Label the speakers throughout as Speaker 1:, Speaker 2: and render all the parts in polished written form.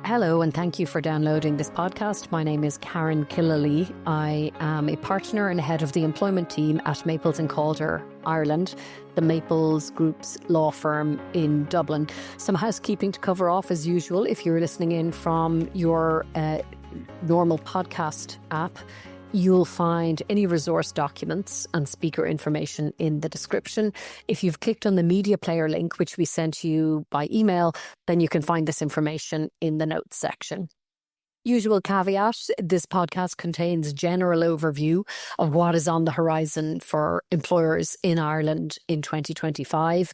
Speaker 1: Hello, and thank you for downloading this podcast. My name is Karen Killalea. I am a partner and head of the employment team at Maples & Calder, Ireland, the Maples Group's law firm in Dublin. Some housekeeping to cover off as usual. If you're listening in from your normal podcast app, you'll find any resource documents and speaker information in the description. If you've clicked on the media player link, which we sent you by email, then you can find this information in the notes section. Usual caveat, this podcast contains general overview of what is on the horizon for employers in Ireland in 2025.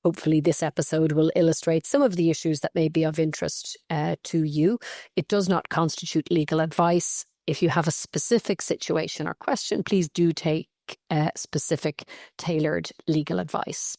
Speaker 1: Hopefully this episode will illustrate some of the issues that may be of interest to you. It does not constitute legal advice. If you have a specific situation or question, please do take specific tailored legal advice.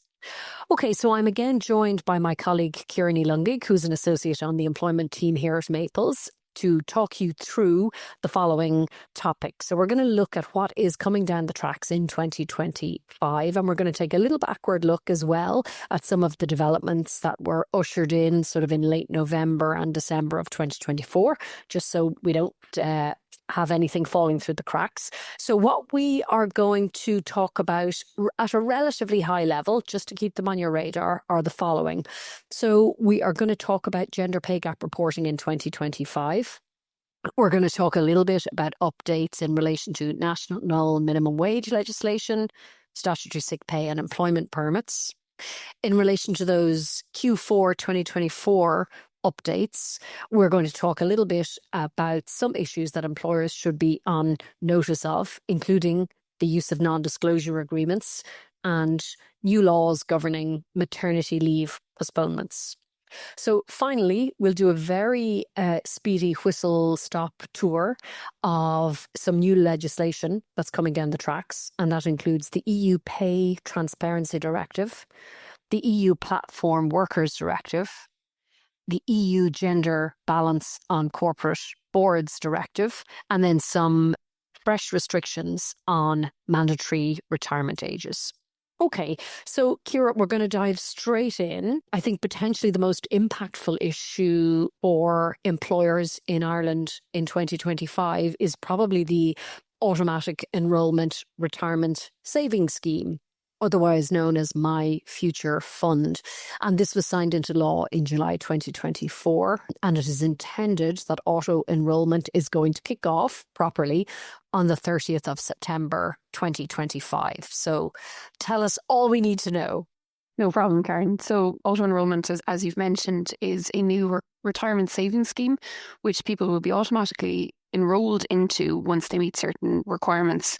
Speaker 1: Okay, so I'm again joined by my colleague Ciara Longaigh, who's an associate on the employment team here at Maples, to talk you through the following topics. So we're going to look at what is coming down the tracks in 2025, and we're going to take a little backward look as well at some of the developments that were ushered in sort of in late November and December of 2024, just so we don't have anything falling through the cracks. So what we are going to talk about at a relatively high level, just to keep them on your radar, are the following. So we are going to talk about gender pay gap reporting in 2025. We're going to talk a little bit about updates in relation to national minimum wage legislation, statutory sick pay and employment permits. In relation to those Q4 2024 updates, we're going to talk a little bit about some issues that employers should be on notice of, including the use of non-disclosure agreements and new laws governing maternity leave postponements. So finally, we'll do a very speedy whistle-stop tour of some new legislation that's coming down the tracks, and that includes the EU Pay Transparency Directive, the EU Platform Workers Directive, the EU Gender Balance on Corporate Boards Directive, and then some fresh restrictions on mandatory retirement ages. Okay, so Ciara, we're going to dive straight in. I think potentially the most impactful issue for employers in Ireland in 2025 is probably the Automatic Enrolment Retirement Savings Scheme, otherwise known as My Future Fund. And this was signed into law in July 2024. And it is intended that auto-enrolment is going to kick off properly on the 30th of September 2025. So tell us all we need to know.
Speaker 2: No problem, Karen. So auto-enrolment, as you've mentioned, is a new retirement savings scheme, which people will be automatically enrolled into once they meet certain requirements.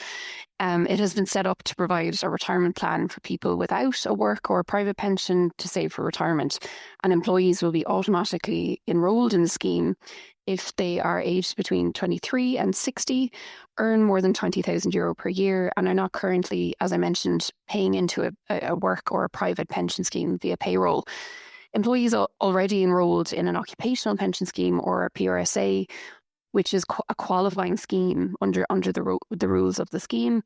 Speaker 2: It has been set up to provide a retirement plan for people without a work or a private pension to save for retirement. And employees will be automatically enrolled in the scheme if they are aged between 23 and 60, earn more than €20,000 per year, and are not currently, as I mentioned, paying into a work or a private pension scheme via payroll. Employees already enrolled in an occupational pension scheme or a PRSA, which is a qualifying scheme under the rules of the scheme,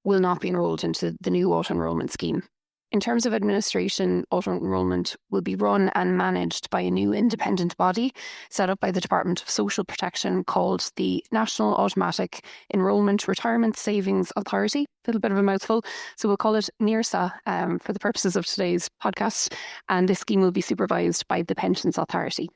Speaker 2: will not be enrolled into the new auto-enrolment scheme. In terms of administration, auto-enrolment will be run and managed by a new independent body set up by the Department of Social Protection called the National Automatic Enrolment Retirement Savings Authority. A little bit of a mouthful. So we'll call it NERSA for the purposes of today's podcast. And this scheme will be supervised by the Pensions Authority.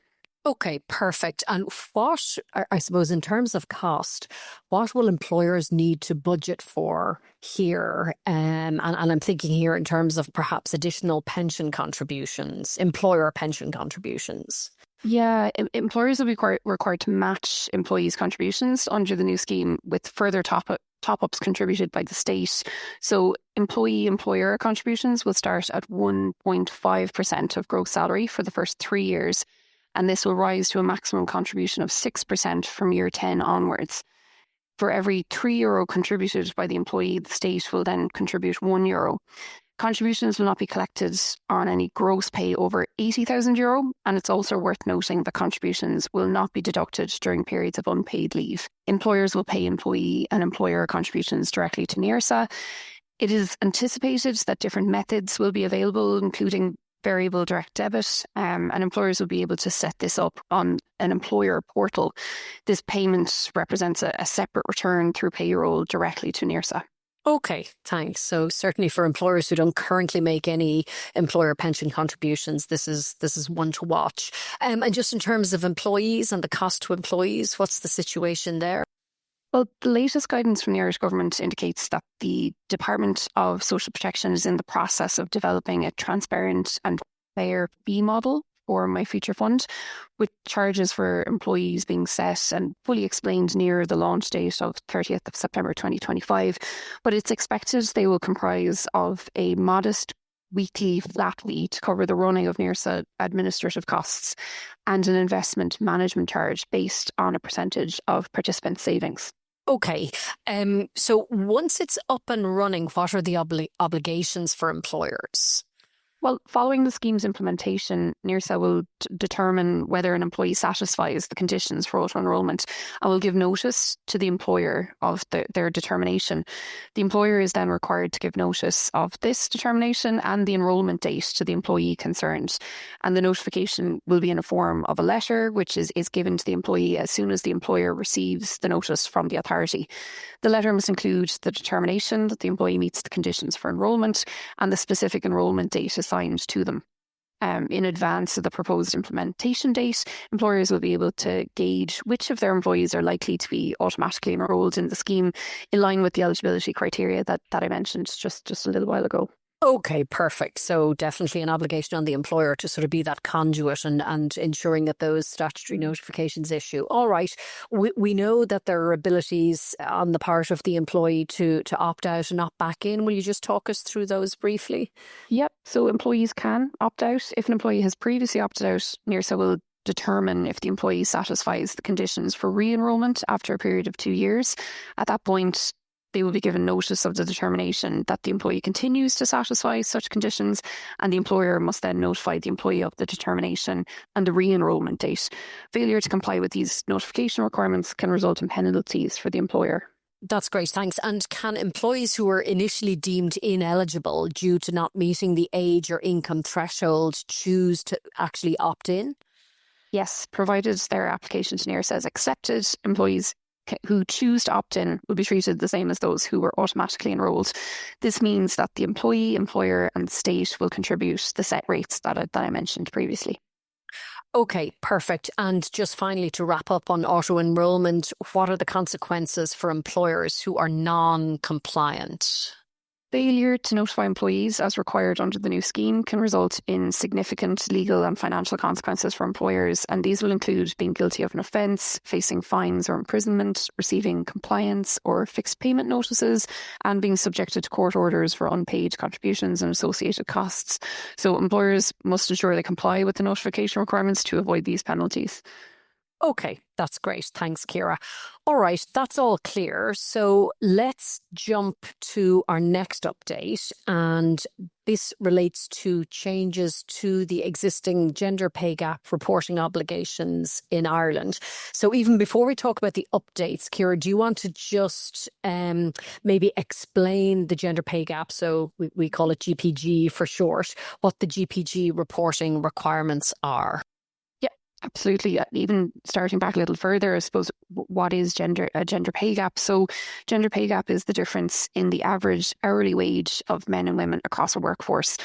Speaker 1: Okay, perfect. And what, I suppose, in terms of cost, what will employers need to budget for here? And I'm thinking here in terms of perhaps additional pension contributions, employer pension contributions.
Speaker 2: Yeah, employers will be required to match employees' contributions under the new scheme with further top-ups contributed by the state. So employer contributions will start at 1.5% of gross salary for the first 3 years. And this will rise to a maximum contribution of 6% from year 10 onwards. For every €3 contributed by the employee, the state will then contribute €1. Contributions will not be collected on any gross pay over €80,000, and it's also worth noting that contributions will not be deducted during periods of unpaid leave. Employers will pay employee and employer contributions directly to NERSA. It is anticipated that different methods will be available, including variable direct debit, and employers will be able to set this up on an employer portal. This payment represents a separate return through payroll directly to NIRSA.
Speaker 1: Okay, thanks. So certainly for employers who don't currently make any employer pension contributions, this is one to watch. And just in terms of employees and the cost to employees, what's the situation there?
Speaker 2: Well, the latest guidance from the Irish Government indicates that the Department of Social Protection is in the process of developing a transparent and fair fee model for My Future Fund, with charges for employees being set and fully explained near the launch date of 30th of September 2025. But it's expected they will comprise of a modest weekly flat fee to cover the running of NIRSA administrative costs and an investment management charge based on a percentage of participant savings.
Speaker 1: Okay, so once it's up and running, what are the obligations for employers?
Speaker 2: Well, following the scheme's implementation, NIRSA will determine whether an employee satisfies the conditions for auto-enrolment and will give notice to the employer of their determination. The employer is then required to give notice of this determination and the enrolment date to the employee concerned. And the notification will be in a form of a letter, which is given to the employee as soon as the employer receives the notice from the authority. The letter must include the determination that the employee meets the conditions for enrolment and the specific enrolment date assigned to them. In advance of the proposed implementation date, employers will be able to gauge which of their employees are likely to be automatically enrolled in the scheme in line with the eligibility criteria that I mentioned just a little while ago.
Speaker 1: Okay, perfect. So definitely an obligation on the employer to sort of be that conduit and ensuring that those statutory notifications issue. All right. We know that there are abilities on the part of the employee to opt out and opt back in. Will you just talk us through those briefly?
Speaker 2: Yep. So employees can opt out. If an employee has previously opted out, NIRSA will determine if the employee satisfies the conditions for re-enrolment after a period of 2 years. At that point, they will be given notice of the determination that the employee continues to satisfy such conditions, and the employer must then notify the employee of the determination and the re-enrolment date. Failure to comply with these notification requirements can result in penalties for the employer.
Speaker 1: That's great, thanks. And can employees who were initially deemed ineligible due to not meeting the age or income threshold choose to actually opt in?
Speaker 2: Yes, provided their application to NIRSA is accepted, employees who choose to opt in will be treated the same as those who were automatically enrolled. This means that the employee, employer and state will contribute the set rates that I mentioned previously.
Speaker 1: Okay, perfect. And just finally, to wrap up on auto-enrolment, what are the consequences for employers who are non-compliant?
Speaker 2: Failure to notify employees as required under the new scheme can result in significant legal and financial consequences for employers, and these will include being guilty of an offence, facing fines or imprisonment, receiving compliance or fixed payment notices, and being subjected to court orders for unpaid contributions and associated costs. So employers must ensure they comply with the notification requirements to avoid these penalties.
Speaker 1: Okay, that's great. Thanks, Ciara. All right, that's all clear. So let's jump to our next update. And this relates to changes to the existing gender pay gap reporting obligations in Ireland. So even before we talk about the updates, Ciara, do you want to just maybe explain the gender pay gap? So we call it GPG for short, what the GPG reporting requirements are.
Speaker 2: Absolutely. Even starting back a little further, I suppose, what is a gender pay gap? So gender pay gap is the difference in the average hourly wage of men and women across a workforce.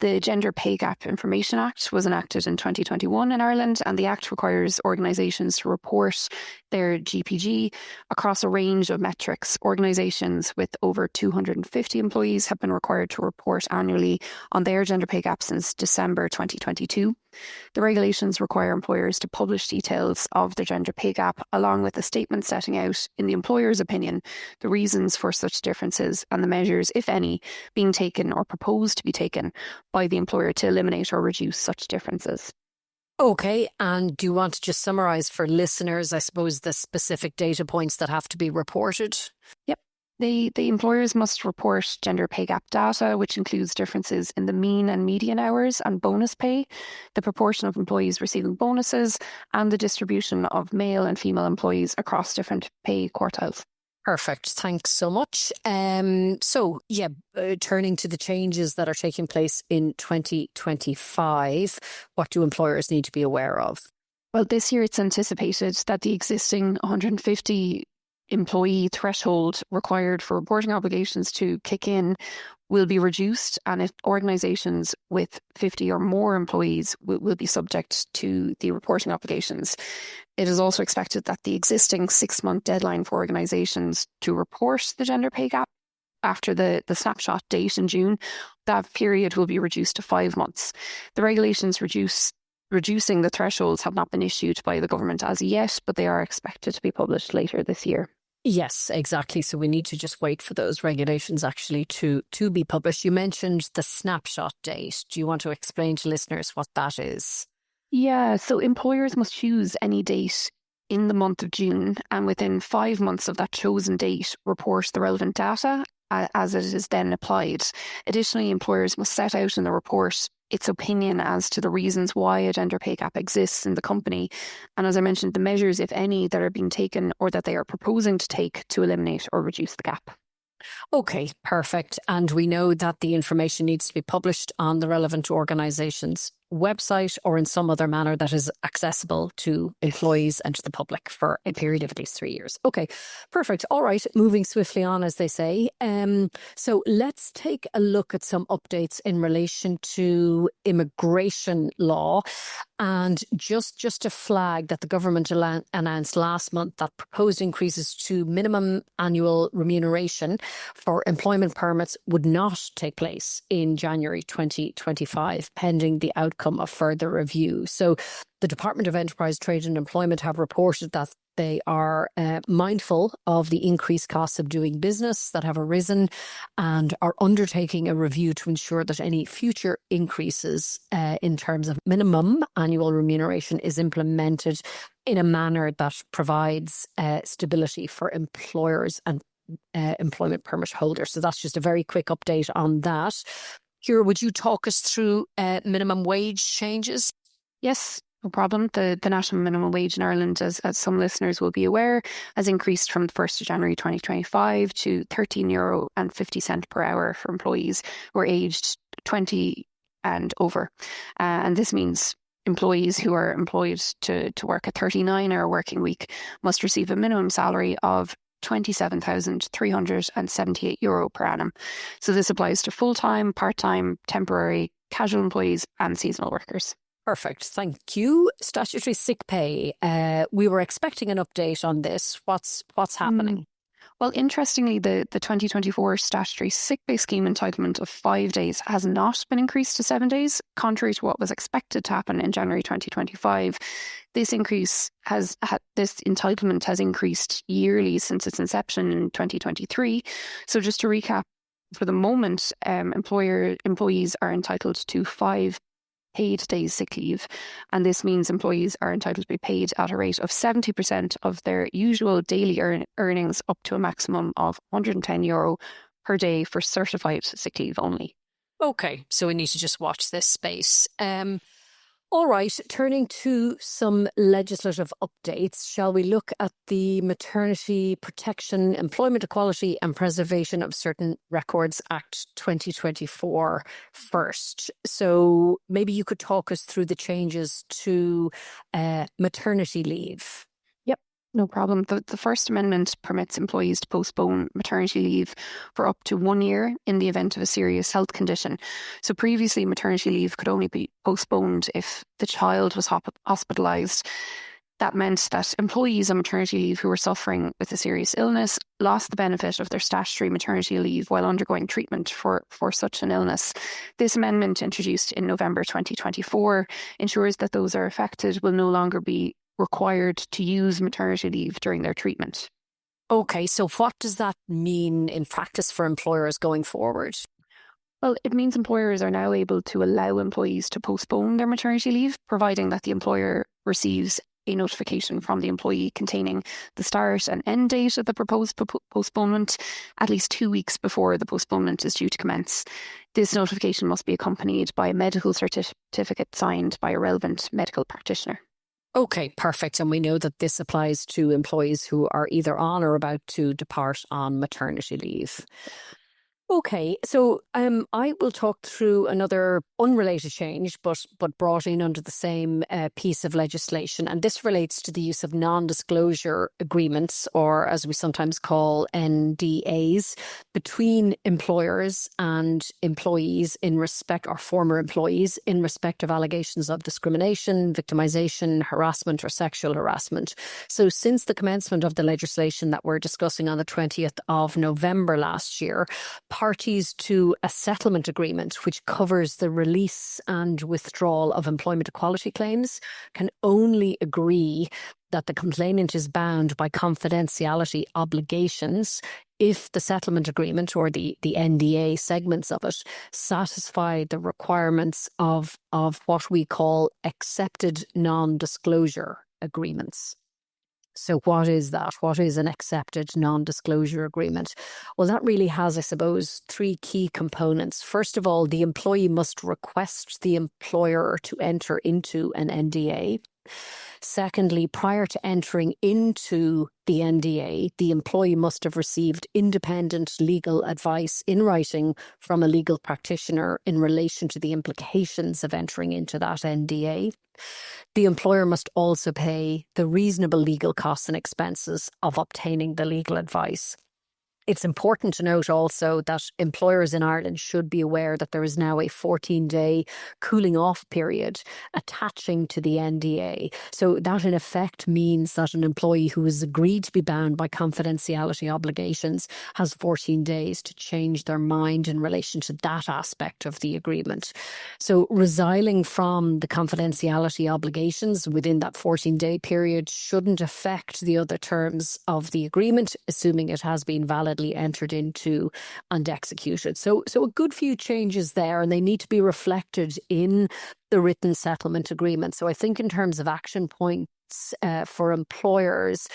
Speaker 2: The Gender Pay Gap Information Act was enacted in 2021 in Ireland, and the Act requires organisations to report their GPG across a range of metrics. Organisations with over 250 employees have been required to report annually on their gender pay gap since December 2022. The regulations require employers to publish details of the gender pay gap, along with a statement setting out, in the employer's opinion, the reasons for such differences and the measures, if any, being taken or proposed to be taken by the employer to eliminate or reduce such differences.
Speaker 1: Okay, and do you want to just summarise for listeners, I suppose, the specific data points that have to be reported?
Speaker 2: Yep. The employers must report gender pay gap data, which includes differences in the mean and median hours and bonus pay, the proportion of employees receiving bonuses, and the distribution of male and female employees across different pay quartiles.
Speaker 1: Perfect. Thanks so much. Turning to the changes that are taking place in 2025, what do employers need to be aware of?
Speaker 2: Well, this year it's anticipated that the existing 150 employee threshold required for reporting obligations to kick in will be reduced, and if organisations with 50 or more employees will be subject to the reporting obligations. It is also expected that the existing 6-month deadline for organisations to report the gender pay gap after the snapshot date in June, that period will be reduced to 5 months. The regulations reducing the thresholds have not been issued by the government as yet, but they are expected to be published later this year.
Speaker 1: Yes, exactly. So we need to just wait for those regulations actually to be published. You mentioned the snapshot date. Do you want to explain to listeners what that is?
Speaker 2: Yeah, so employers must choose any date in the month of June, and within 5 months of that chosen date, report the relevant data as it is then applied. Additionally, employers must set out in the report its opinion as to the reasons why a gender pay gap exists in the company. And as I mentioned, the measures, if any, that are being taken or that they are proposing to take to eliminate or reduce the gap.
Speaker 1: Okay, perfect. And we know that the information needs to be published on the relevant organisation's website or in some other manner that is accessible to employees and to the public for a period of at least 3 years. Okay, perfect. All right, moving swiftly on, as they say. So let's take a look at some updates in relation to immigration law. And just to flag that the government announced last month that proposed increases to minimum annual remuneration for employment permits would not take place in January 2025, pending the outcome of further review. So the Department of Enterprise, Trade and Employment have reported that they are mindful of the increased costs of doing business that have arisen and are undertaking a review to ensure that any future increases in terms of minimum annual remuneration is implemented in a manner that provides stability for employers and employment permit holders. So that's just a very quick update on that. Ciara, would you talk us through minimum wage changes?
Speaker 2: Yes, no problem. The national minimum wage in Ireland, as some listeners will be aware, has increased from the 1st of January 2025 to €13.50 per hour for employees who are aged 20 and over. And this means employees who are employed to work a 39-hour working week must receive a minimum salary of €27,378 per annum. So this applies to full-time, part-time, temporary, casual employees and seasonal workers.
Speaker 1: Perfect. Thank you. Statutory sick pay. We were expecting an update on this. What's happening?
Speaker 2: Well, interestingly, the 2024 statutory sick pay scheme entitlement of 5 days has not been increased to 7 days, contrary to what was expected to happen in January 2025. This entitlement has increased yearly since its inception in 2023. So just to recap, for the moment, employees are entitled to 5 paid days sick leave, and this means employees are entitled to be paid at a rate of 70% of their usual daily earnings up to a maximum of €110 per day for certified sick leave only.
Speaker 1: Okay, so we need to just watch this space. All right, turning to some legislative updates, shall we look at the Maternity Protection, Employment Equality and Preservation of Certain Records Act 2024 first? So maybe you could talk us through the changes to maternity leave.
Speaker 2: No problem. The First Amendment permits employees to postpone maternity leave for up to 1 year in the event of a serious health condition. So previously, maternity leave could only be postponed if the child was hospitalised. That meant that employees on maternity leave who were suffering with a serious illness lost the benefit of their statutory maternity leave while undergoing treatment for such an illness. This amendment, introduced in November 2024, ensures that those are affected will no longer be required to use maternity leave during their treatment.
Speaker 1: Okay, so what does that mean in practice for employers going forward?
Speaker 2: Well, it means employers are now able to allow employees to postpone their maternity leave, providing that the employer receives a notification from the employee containing the start and end date of the proposed postponement at least 2 weeks before the postponement is due to commence. This notification must be accompanied by a medical certificate signed by a relevant medical practitioner.
Speaker 1: Okay, perfect. And we know that this applies to employees who are either on or about to depart on maternity leave. Okay, so I will talk through another unrelated change, but brought in under the same piece of legislation, and this relates to the use of non-disclosure agreements, or as we sometimes call NDAs, between employers and employees in respect, or former employees in respect of allegations of discrimination, victimization, harassment, or sexual harassment. So, since the commencement of the legislation that we're discussing on the 20th of November last year, parties to a settlement agreement which covers the release and withdrawal of employment equality claims can only agree that the complainant is bound by confidentiality obligations if the settlement agreement, or the NDA segments of it, satisfy the requirements of what we call accepted non-disclosure agreements. So what is that? What is an accepted non-disclosure agreement? Well, that really has, I suppose, three key components. First of all, the employee must request the employer to enter into an NDA. Secondly, prior to entering into the NDA, the employee must have received independent legal advice in writing from a legal practitioner in relation to the implications of entering into that NDA. The employer must also pay the reasonable legal costs and expenses of obtaining the legal advice. It's important to note also that employers in Ireland should be aware that there is now a 14-day cooling off period attaching to the NDA. So that in effect means that an employee who has agreed to be bound by confidentiality obligations has 14 days to change their mind in relation to that aspect of the agreement. So resiling from the confidentiality obligations within that 14-day period shouldn't affect the other terms of the agreement, assuming it has been validly entered into and executed. So a good few changes there, and they need to be reflected in the written settlement agreement. So I think in terms of action points for employers,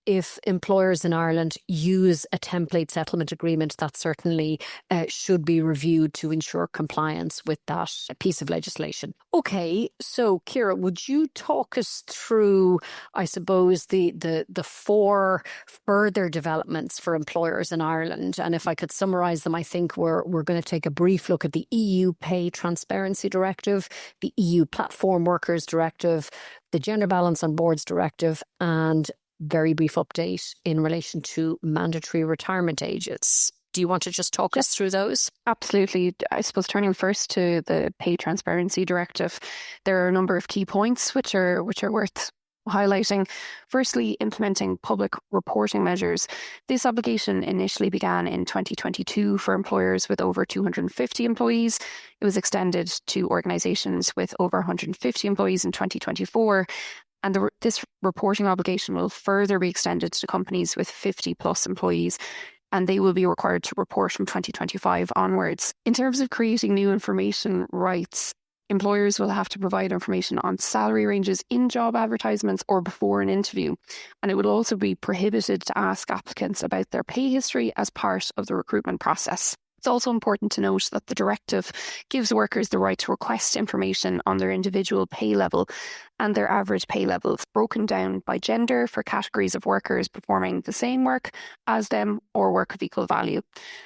Speaker 1: if employers in Ireland use a template settlement agreement, that certainly should be reviewed to ensure compliance with that piece of legislation. Okay, so Ciara, would you talk us through, I suppose, the four further developments for employers in Ireland? And if I could summarise them, I think we're going to take a brief look at the EU Pay Transparency Directive, the EU Platform Workers Directive, the Gender Balance on Boards Directive, and very brief update in relation to mandatory retirement ages. Do you want to just talk us through those?
Speaker 2: Absolutely. I suppose turning first to the Pay Transparency Directive, there are a number of key points which are worth highlighting. Firstly, implementing public reporting measures. This obligation initially began in 2022 for employers with over 250 employees. It was extended to organisations with over 150 employees in 2024. And this reporting obligation will further be extended to companies with 50 plus employees, and they will be required to report from 2025 onwards. In terms of creating new information rights, employers will have to provide information on salary ranges in job advertisements or before an interview. And it will also be prohibited to ask applicants about their pay history as part of the recruitment process. It's also important to note that the directive gives workers the right to request information on their individual pay level and their average pay levels, broken down by gender for categories of workers performing the same work as them or work of equal value.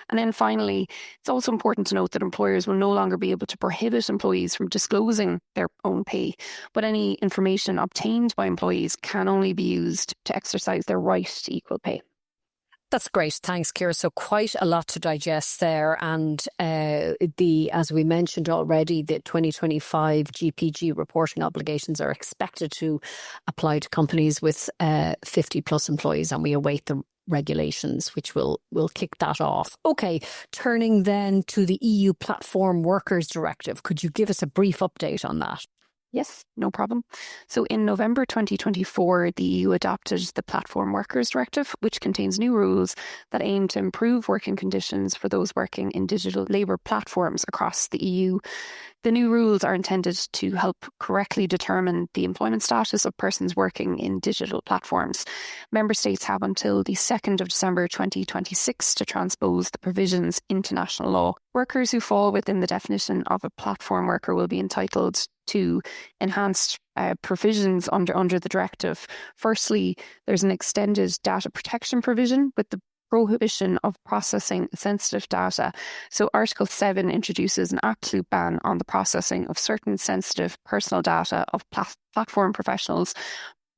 Speaker 2: And then finally, it's also important to note that employers will no longer be able to prohibit employees from disclosing their own pay, but any information obtained by employees can only be used to exercise their right to equal pay.
Speaker 1: That's great. Thanks, Ciara. So quite a lot to digest there. And as we mentioned already, the 2025 GPG reporting obligations are expected to apply to companies with 50 plus employees, and we await the regulations which will kick that off. Okay, turning then to the EU Platform Workers Directive. Could you give us a brief update on that?
Speaker 2: Yes, no problem. So in November 2024, the EU adopted the Platform Workers Directive, which contains new rules that aim to improve working conditions for those working in digital labour platforms across the EU. The new rules are intended to help correctly determine the employment status of persons working in digital platforms. Member States have until the 2nd of December 2026 to transpose the provisions into national law. Workers who fall within the definition of a platform worker will be entitled to enhanced provisions under the directive. Firstly, there's an extended data protection provision with the prohibition of processing sensitive data. So Article 7 introduces an absolute ban on the processing of certain sensitive personal data of platform professionals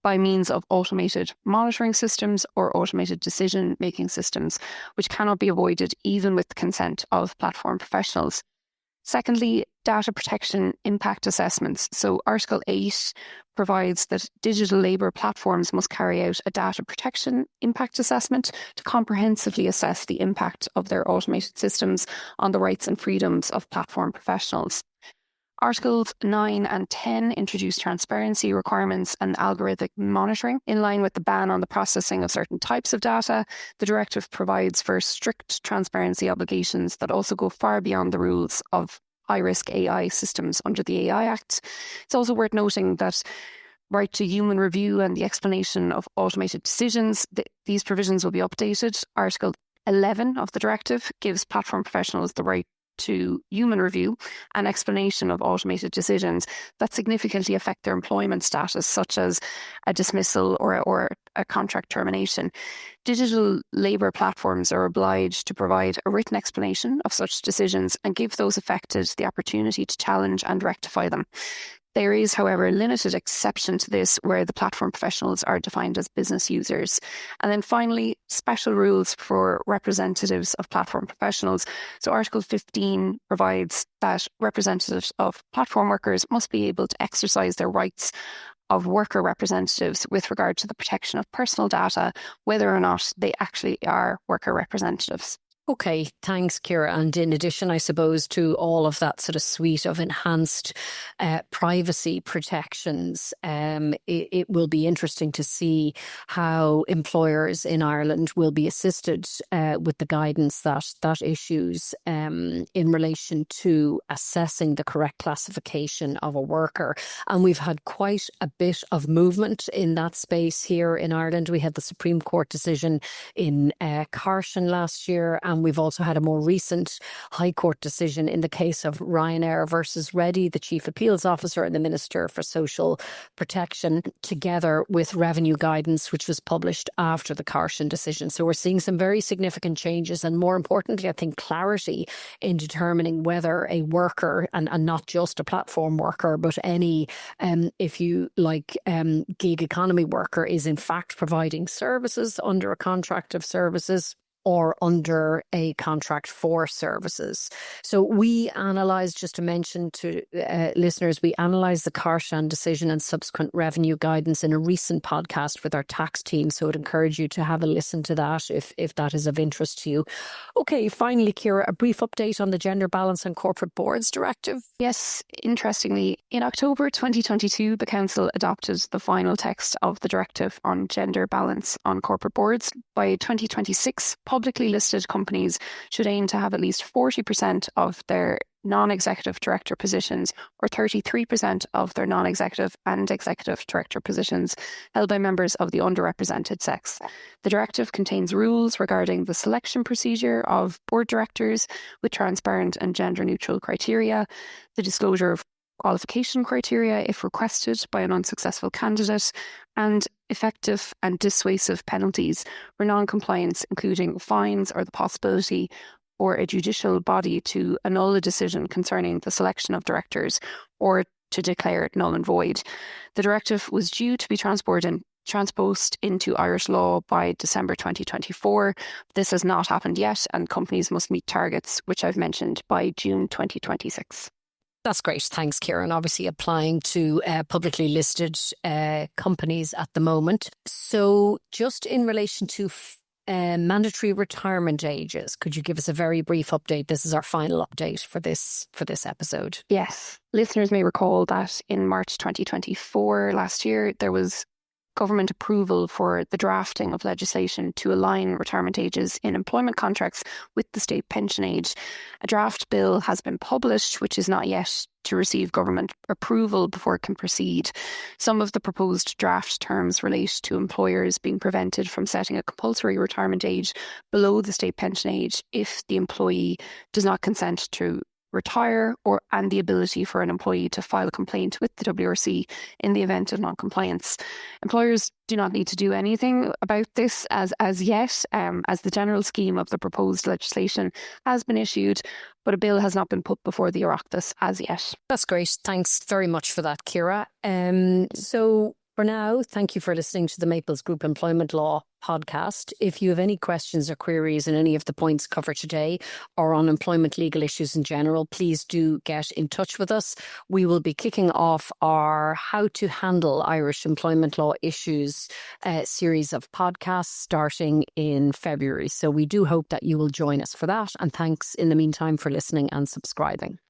Speaker 2: by means of automated monitoring systems or automated decision-making systems, which cannot be avoided even with the consent of platform professionals. Secondly, data protection impact assessments. So Article 8 provides that digital labour platforms must carry out a data protection impact assessment to comprehensively assess the impact of their automated systems on the rights and freedoms of platform professionals. Articles 9 and 10 introduce transparency requirements and algorithmic monitoring. In line with the ban on the processing of certain types of data, the directive provides for strict transparency obligations that also go far beyond the rules of high-risk AI systems under the AI Act. It's also worth noting that right to human review and the explanation of automated decisions, these provisions will be updated. Article 11 of the directive gives platform professionals the right to human review and explanation of automated decisions that significantly affect their employment status, such as a dismissal or a contract termination. Digital labour platforms are obliged to provide a written explanation of such decisions and give those affected the opportunity to challenge and rectify them. There is, however, a limited exception to this where the platform professionals are defined as business users. And then finally, special rules for representatives of platform professionals. So Article 15 provides that representatives of platform workers must be able to exercise their rights of worker representatives with regard to the protection of personal data, whether or not they actually are worker representatives.
Speaker 1: Okay, thanks, Ciara. And in addition, I suppose, to all of that sort of suite of enhanced privacy protections, it will be interesting to see how employers in Ireland will be assisted with the guidance that issues in relation to assessing the correct classification of a worker. And we've had quite a bit of movement in that space here in Ireland. We had the Supreme Court decision in Carson last year, and we've also had a more recent High Court decision in the case of Ryanair versus Reddy, the Chief Appeals Officer and the Minister for Social Protection, together with revenue guidance, which was published after the Carson decision. So we're seeing some very significant changes and, more importantly, I think, clarity in determining whether a worker, and not just a platform worker, but any, if you like, gig economy worker is in fact providing services under a contract of services or under a contract for services. So we analysed, just to mention to listeners, we analysed the Carson decision and subsequent revenue guidance in a recent podcast with our tax team. So I'd encourage you to have a listen to that if that is of interest to you. Okay, finally, Ciara, a brief update on the Gender Balance on Corporate Boards Directive.
Speaker 2: Yes, interestingly, in October 2022, the Council adopted the final text of the directive on gender balance on corporate boards. By 2026, publicly listed companies should aim to have at least 40% of their non-executive director positions or 33% of their non-executive and executive director positions held by members of the underrepresented sex. The directive contains rules regarding the selection procedure of board directors with transparent and gender-neutral criteria, the disclosure of qualification criteria if requested by an unsuccessful candidate, and effective and dissuasive penalties for non-compliance, including fines or the possibility for a judicial body to annul a decision concerning the selection of directors or to declare it null and void. The directive was due to be transposed into Irish law by December 2024. This has not happened yet, and companies must meet targets, which I've mentioned, by June 2026.
Speaker 1: That's great. Thanks, Ciara. And obviously applying to publicly listed companies at the moment. So just in relation to mandatory retirement ages, could you give us a very brief update? This is our final update for this episode.
Speaker 2: Yes. Listeners may recall that in March 2024, last year, there was government approval for the drafting of legislation to align retirement ages in employment contracts with the state pension age. A draft bill has been published, which is not yet to receive government approval before it can proceed. Some of the proposed draft terms relate to employers being prevented from setting a compulsory retirement age below the state pension age if the employee does not consent to retire, and the ability for an employee to file a complaint with the WRC in the event of non-compliance. Employers do not need to do anything about this as yet, as the general scheme of the proposed legislation has been issued, but a bill has not been put before the Oireachtas as yet.
Speaker 1: That's great. Thanks very much for that, Ciara. So for now, thank you for listening to the Maples Group Employment Law podcast. If you have any questions or queries on any of the points covered today or on employment legal issues in general, please do get in touch with us. We will be kicking off our How to Handle Irish Employment Law Issues series of podcasts starting in February. So we do hope that you will join us for that. And thanks in the meantime for listening and subscribing.